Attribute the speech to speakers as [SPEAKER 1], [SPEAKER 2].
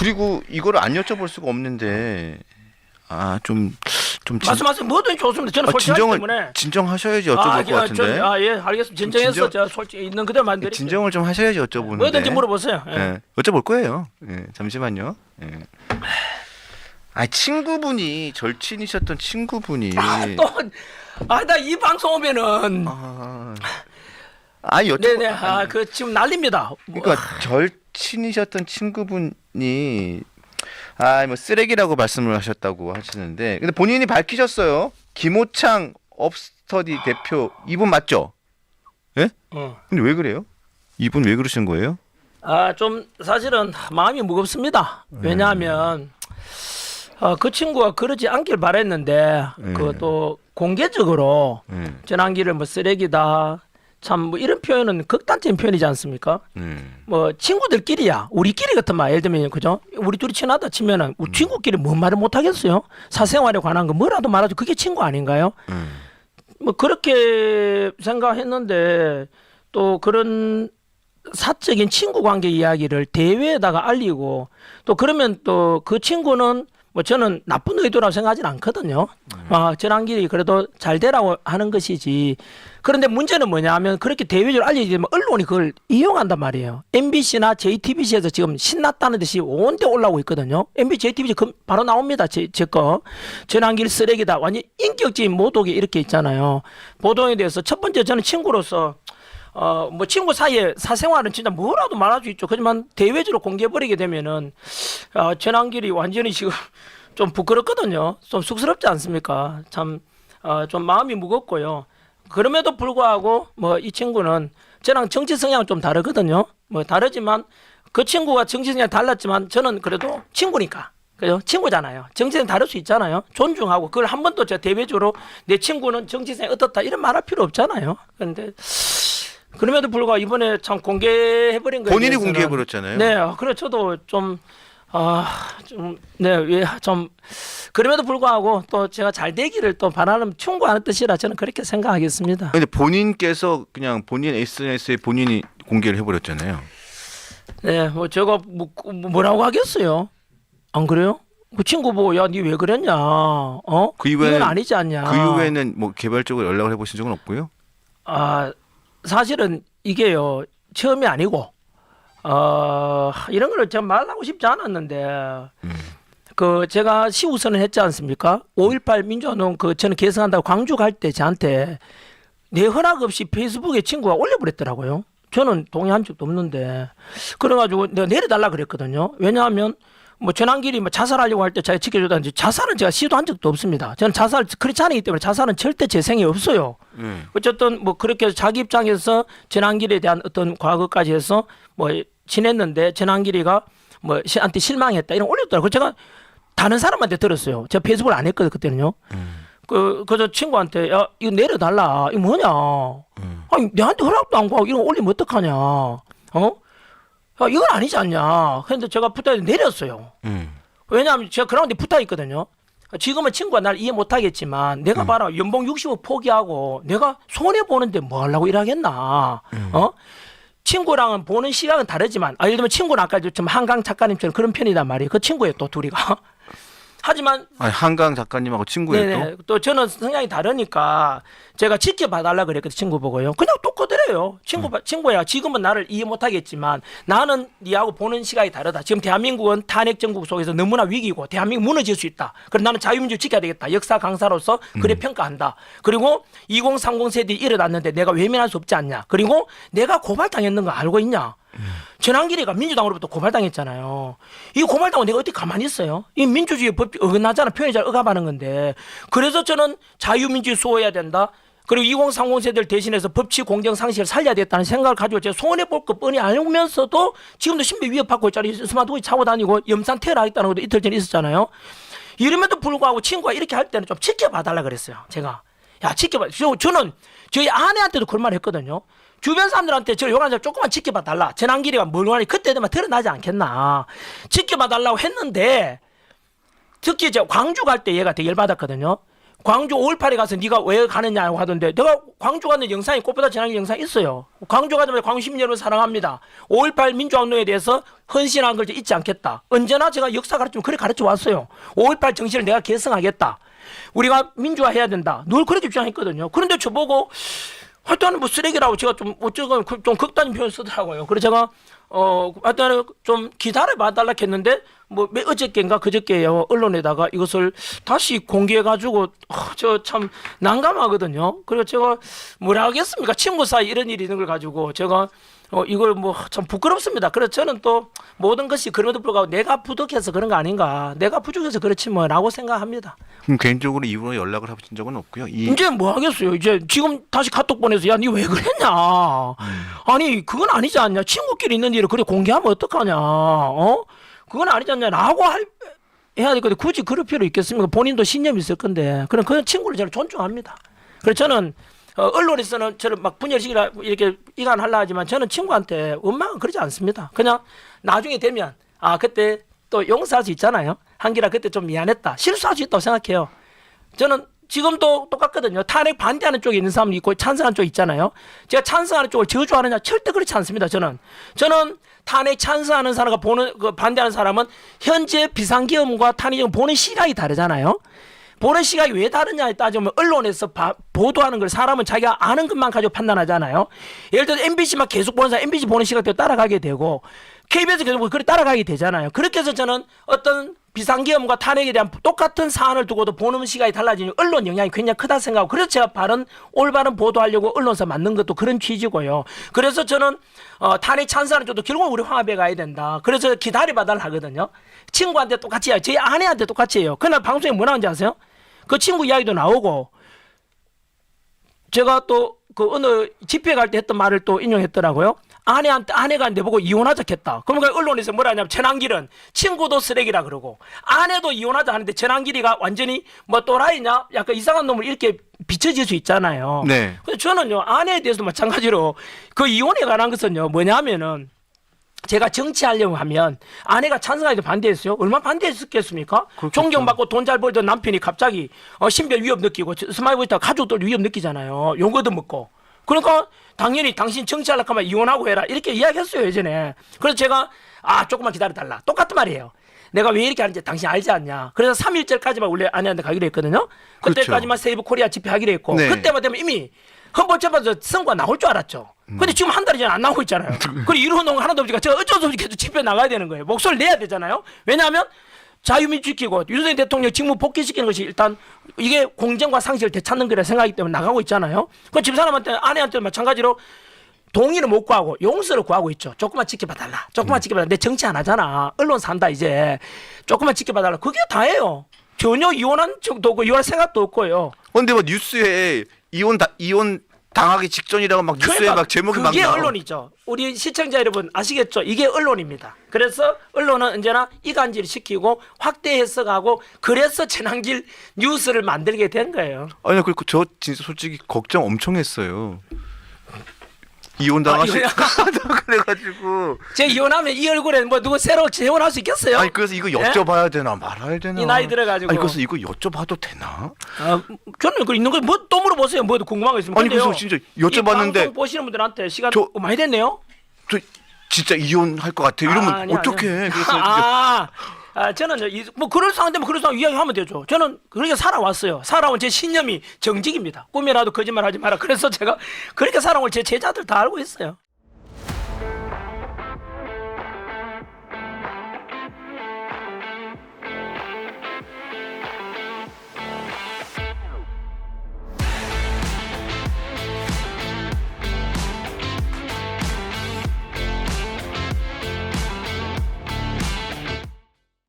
[SPEAKER 1] 그리고 이거를 안 여쭤볼 수가 없는데 좀
[SPEAKER 2] 말씀하세요. 뭐든 좋습니다. 저는 솔직하기 때문에.
[SPEAKER 1] 진정하셔야지 여쭤볼 것 같은데.
[SPEAKER 2] 예, 알겠습니다. 진정해서 제가 솔직히 있는 그대로 말씀드릴게요.
[SPEAKER 1] 진정을 좀 하셔야지 여쭤보는데.
[SPEAKER 2] 뭐든지 물어보세요. 예.
[SPEAKER 1] 예, 여쭤볼 거예요. 예, 잠시만요. 예. 친구분이 절친이셨던 친구분이
[SPEAKER 2] 나 이 방송 오면은 네네 지금 난립니다.
[SPEAKER 1] 그러니까 절친이셨던 친구분이 뭐 쓰레기라고 말씀을 하셨다고 하시는데 근데 본인이 밝히셨어요. 김호창 업스터디 대표 이분 맞죠? 예? 근데 왜 그래요? 이분 왜 그러신 거예요?
[SPEAKER 2] 좀 사실은 마음이 무겁습니다. 왜냐하면 그 친구가 그러지 않길 바랬는데 그또 공개적으로 전환기를 뭐 쓰레기다 참 뭐 이런 표현은 극단적인 표현이지 않습니까? 뭐 친구들끼리야 우리끼리 같은 말 예를 들면 그죠? 우리 둘이 친하다 치면은 우리 친구끼리 뭔 말을 못 하겠어요? 사생활에 관한 거 뭐라도 말하죠. 그게 친구 아닌가요? 뭐 그렇게 생각했는데 또 그런 사적인 친구 관계 이야기를 대회에다가 알리고 또 그러면 또 그 친구는 뭐 저는 나쁜 의도라고 생각하진 않거든요. 전환길이 그래도 잘 되라고 하는 것이지. 그런데 문제는 뭐냐 하면 그렇게 대외적으로 알려지게 되면 언론이 그걸 이용한단 말이에요. MBC나 JTBC에서 지금 신났다는 듯이 온데 올라오고 있거든요. MBC, JTBC 바로 나옵니다. 제 거. 전환길 쓰레기다. 완전 인격적인 모독이 이렇게 있잖아요. 보도에 대해서 첫 번째 저는 친구로서 뭐 친구 사이에 사생활은 진짜 뭐라도 말할 수 있죠. 하지만 대외적으로 공개해버리게 되면은 전환길이 완전히 지금 좀 부끄럽거든요. 좀 쑥스럽지 않습니까? 참 좀 마음이 무겁고요. 그럼에도 불구하고 뭐 이 친구는 저랑 정치 성향은 좀 다르거든요. 뭐 다르지만 그 친구가 정치 성향이 달랐지만 저는 그래도 친구니까. 그죠? 친구잖아요. 정치는 다를 수 있잖아요. 존중하고 그걸 한 번도 제가 대외적으로 내 친구는 정치 성향이 어떻다 이런 말 할 필요 없잖아요. 그런데 그럼에도 불구하고 이번에 참 공개해버린 거예요.
[SPEAKER 1] 본인이 공개해버렸잖아요.
[SPEAKER 2] 네, 그래 저도 그럼에도 불구하고 또 제가 잘 되기를 또 바라는 충고하는 뜻이라 저는 그렇게 생각하겠습니다.
[SPEAKER 1] 근데 본인께서 그냥 본인 SNS에 본인이 공개를 해버렸잖아요.
[SPEAKER 2] 네, 뭐 제가 뭐라고 하겠어요? 안 그래요? 그 친구 보고 야, 니 왜 그랬냐?
[SPEAKER 1] 그 이후에는
[SPEAKER 2] 이건 아니지 않냐?
[SPEAKER 1] 그 이후에는 뭐 개별적으로 연락을 해보신 적은 없고요.
[SPEAKER 2] 사실은 이게요 처음이 아니고 이런 걸 제가 말하고 싶지 않았는데 그 제가 시우선을 했지 않습니까? 5.18 민주화운동 저는 계승한다고 광주 갈 때 저한테 내 허락 없이 페이스북에 친구가 올려버렸더라고요. 저는 동의한 적도 없는데 그래가지고 내가 내려달라 그랬거든요. 왜냐하면 뭐 전환길이 뭐 자살하려고 할 때 제가 지켜줬다는지 자살은 제가 시도한 적도 없습니다. 저는 자살 크리스찬이기 때문에 자살은 절대 제 생에 없어요. 어쨌든 뭐 그렇게 자기 입장에서 전환길에 대한 어떤 과거까지 해서 뭐 지냈는데 전환길이가 뭐 한테 실망했다 이런 거 올렸더라고요. 제가 다른 사람한테 들었어요. 제가 페이스북을 안 했거든 그때는요. 그저 친구한테 야 이거 내려달라 이거 뭐냐? 아니 내한테 허락도 안 구하고 이런 거 올리면 어떡하냐? 이건 아니지 않냐. 그런데 제가 붙어서 내렸어요. 왜냐하면 제가 그라운드에 붙어 있거든요. 지금은 친구가 날 이해 못하겠지만 내가 봐라 연봉 60억 포기하고 내가 손해보는데 뭐 하려고 일하겠나. 친구랑은 보는 시각은 다르지만 예를 들면 친구는 아까 좀 한강 작가님처럼 그런 편이단 말이에요. 그 친구예요 또 둘이가. 하지만
[SPEAKER 1] 한강 작가님하고 친구예요
[SPEAKER 2] 또 저는 성향이 다르니까 제가 지켜봐달라 그랬거든 친구 보고요. 그냥 또 그대로요. 친구야 지금은 나를 이해 못하겠지만 나는 니하고 보는 시각이 다르다. 지금 대한민국은 탄핵 정국 속에서 너무나 위기고 대한민국 무너질 수 있다. 그래서 나는 자유민주 지켜야 되겠다. 역사 강사로서 그래 평가한다. 그리고 2030 세대에 일어났는데 내가 외면할 수 없지 않냐. 그리고 내가 고발당했는 거 알고 있냐. 전환길이가 민주당으로부터 고발당했잖아요. 이 고발당은 내가 어떻게 가만히 있어요? 이 민주주의 법이 어긋나잖아. 표현이 잘 억압하는 건데. 그래서 저는 자유민주주의 수호해야 된다. 그리고 2030 세대를 대신해서 법치 공정 상식을 살려야 되겠다는 생각을 가지고 제가 손해볼 거 뻔히 알면서도 지금도 신변 위협받고 있잖아요. 스마트워치 차고 다니고 염산 테러하겠다는 것도 이틀 전에 있었잖아요. 이름에도 불구하고 친구가 이렇게 할 때는 좀 지켜봐달라 그랬어요. 제가. 야 지켜봐. 저는 저희 아내한테도 그런 말 했거든요. 주변 사람들한테 저를 요구하는 점 조금만 지켜봐 달라. 전환길이가 뭘 원하니 그때 되면 드러나지 않겠나. 지켜봐 달라고 했는데 특히 광주 갈 때 얘가 되게 열받았거든요. 광주 5.18에 가서 네가 왜 가느냐고 하던데 내가 광주 가는 영상이 꽃보다 진한 영상 있어요. 광주 가자마자 광주 시민 여러분 사랑합니다. 5.18 민주항동에 대해서 헌신한 걸 잊지 않겠다. 언제나 제가 역사 가르치면 그래 가르쳐 왔어요. 5.18 정신을 내가 계승하겠다. 우리가 민주화해야 된다. 늘 그렇게 주장했거든요. 그런데 저보고 하여튼 뭐 쓰레기라고 제가 좀 어쩌고 좀 극단적인 표현 쓰더라고요. 그래서 제가 하여튼 좀 기다려봐달라 했는데 뭐 어저께인가 그저께요 언론에다가 이것을 다시 공개해가지고 저 참 난감하거든요. 그리고 제가 뭐라 하겠습니까? 친구 사이 이런 일이 있는 걸 가지고 제가 이걸 뭐 참 부끄럽습니다. 그래서 저는 또 모든 것이 그럼에도 불구하고 내가 부족해서 그런 거 아닌가, 내가 부족해서 그렇지 뭐라고 생각합니다.
[SPEAKER 1] 그럼 개인적으로 이후로 연락을 하신 적은 없고요.
[SPEAKER 2] 이제 뭐 하겠어요. 이제 지금 다시 카톡 보내서 야, 니 왜 그랬냐? 아니 그건 아니지 않냐? 친구끼리 있는 일을 그래 공개하면 어떡하냐? 그건 아니지 않냐라고 해야 될 건데 굳이 그럴 필요 있겠습니까? 본인도 신념이 있을 건데. 그럼 그 친구를 저는 존중합니다. 그래서 저는 언론에서는 저를 막 분열시키라 이렇게 이간하려 하지만 저는 친구한테 원망은 그러지 않습니다. 그냥 나중에 되면 그때 또 용서할 수 있잖아요. 한기라 그때 좀 미안했다. 실수할 수 있다고 생각해요. 저는 지금도 똑같거든요. 탄핵 반대하는 쪽에 있는 사람도 있고 찬성하는 쪽이 있잖아요. 제가 찬성하는 쪽을 저주하느냐? 절대 그렇지 않습니다. 저는 탄핵 찬성하는 사람과 반대하는 사람은 현재 비상계엄과 탄핵을 보는 시각이 다르잖아요. 보는 시각이 왜 다르냐에 따지면 언론에서 보도하는 걸 사람은 자기가 아는 것만 가지고 판단하잖아요. 예를 들어 MBC만 계속 보는 사람 MBC 보는 시각대로 따라가게 되고 KBS 계속 그렇게 따라가게 되잖아요. 그렇게 해서 저는 어떤 비상계엄과 탄핵에 대한 똑같은 사안을 두고도 보는 시각이 달라지는 언론 영향이 굉장히 크다 생각하고 그래서 제가 올바른 보도하려고 언론사 만든 것도 그런 취지고요. 그래서 저는 탄핵 찬성하는 쪽도 결국 우리 화합해 가야 된다. 그래서 기다려봐달라 하거든요. 친구한테 똑같이 해요. 제 아내한테 똑같이 해요. 그날 방송에 뭐 나온지 아세요? 그 친구 이야기도 나오고 제가 또 그 어느 집회 갈 때 했던 말을 또 인용했더라고요. 아내가 내보고 이혼하자 했다. 그러니까 언론에서 뭐라 하냐면 전환길은 친구도 쓰레기라 그러고 아내도 이혼하자 하는데 전환길이가 완전히 뭐 또라이냐 약간 이상한 놈을 이렇게 비춰질 수 있잖아요.
[SPEAKER 1] 네.
[SPEAKER 2] 근데 저는요 아내에 대해서도 마찬가지로 그 이혼에 관한 것은요 뭐냐면은 제가 정치하려고 하면 아내가 찬성하기도 반대했어요. 얼마나 반대했겠습니까?
[SPEAKER 1] 그렇겠죠.
[SPEAKER 2] 존경받고 돈 잘 벌던 남편이 갑자기 신변 위협 느끼고 스마일 있다가 가족들 위협 느끼잖아요. 용어도 먹고. 그러니까 당연히 당신 정치하려고 하면 이혼하고 해라 이렇게 이야기했어요 예전에. 그래서 제가 조금만 기다려달라. 똑같은 말이에요. 내가 왜 이렇게 하는지 당신 알지 않냐. 그래서 3.1절까지만 원래 아내한테 가기로 했거든요. 그때까지만 세이브 코리아 집회하기로 했고
[SPEAKER 1] 네.
[SPEAKER 2] 그때만 되면 이미 헌법재판소 선고가 나올 줄 알았죠. 근데 지금 한 달이 지나 안 나오고 있잖아요. 그리고 이런 거 하나도 없으니까 제가 어쩔 수 없이 계속 집회 나가야 되는 거예요. 목소리를 내야 되잖아요. 왜냐하면 자유민주 지키고 윤석열 대통령 직무 복귀시키는 것이 일단 이게 공정과 상식을 되찾는 거라 생각하기 때문에 나가고 있잖아요. 그 집사람한테 아내한테 마찬가지로 동의를 못 구하고 용서를 구하고 있죠. 조금만 지켜봐달라. 조금만 지켜봐달라. 내 정치 안 하잖아. 언론 산다 이제. 조금만 지켜봐달라. 그게 다예요. 전혀 이혼한 적도 없고 이혼할 생각도 없고요.
[SPEAKER 1] 근데 뭐 뉴스에 이혼 당하기 직전이라고 막 뉴스에
[SPEAKER 2] 그러니까
[SPEAKER 1] 막 제목이 막
[SPEAKER 2] 그게
[SPEAKER 1] 나오고.
[SPEAKER 2] 언론이죠. 우리 시청자 여러분 아시겠죠? 이게 언론입니다. 그래서 언론은 언제나 이간질 시키고 확대 해석하고 그래서 전환길 뉴스를 만들게 된 거예요.
[SPEAKER 1] 아니 그리고 저 진짜 솔직히 걱정 엄청 했어요. 이혼 당하실 그래가지고
[SPEAKER 2] 제가 이혼하면 이 얼굴에 뭐 누구 새로 재혼할 수 있겠어요?
[SPEAKER 1] 아니 그래서 이거 여쭤봐야 되나 말아야 되나
[SPEAKER 2] 이 나이 들어가지고.
[SPEAKER 1] 아니 그래서 이거 여쭤봐도 되나?
[SPEAKER 2] 저는 그 있는 거 뭐 또 물어보세요. 뭐 궁금한 거 있으면.
[SPEAKER 1] 아니
[SPEAKER 2] 근데요,
[SPEAKER 1] 그래서 진짜
[SPEAKER 2] 이
[SPEAKER 1] 여쭤봤는데
[SPEAKER 2] 방송 보시는 분들한테 시간 많이 됐네요.
[SPEAKER 1] 저 진짜 이혼할 것 같아 이러면
[SPEAKER 2] 아니야,
[SPEAKER 1] 어떡해?
[SPEAKER 2] 아니야.
[SPEAKER 1] 그래서
[SPEAKER 2] 저는요, 뭐 그럴 상황되면 그럴 상황 이야기하면 되죠. 저는 그렇게 살아왔어요. 살아온 제 신념이 정직입니다. 꿈이라도 거짓말 하지 마라. 그래서 제가 그렇게 살아온 제 제자들 다 알고 있어요.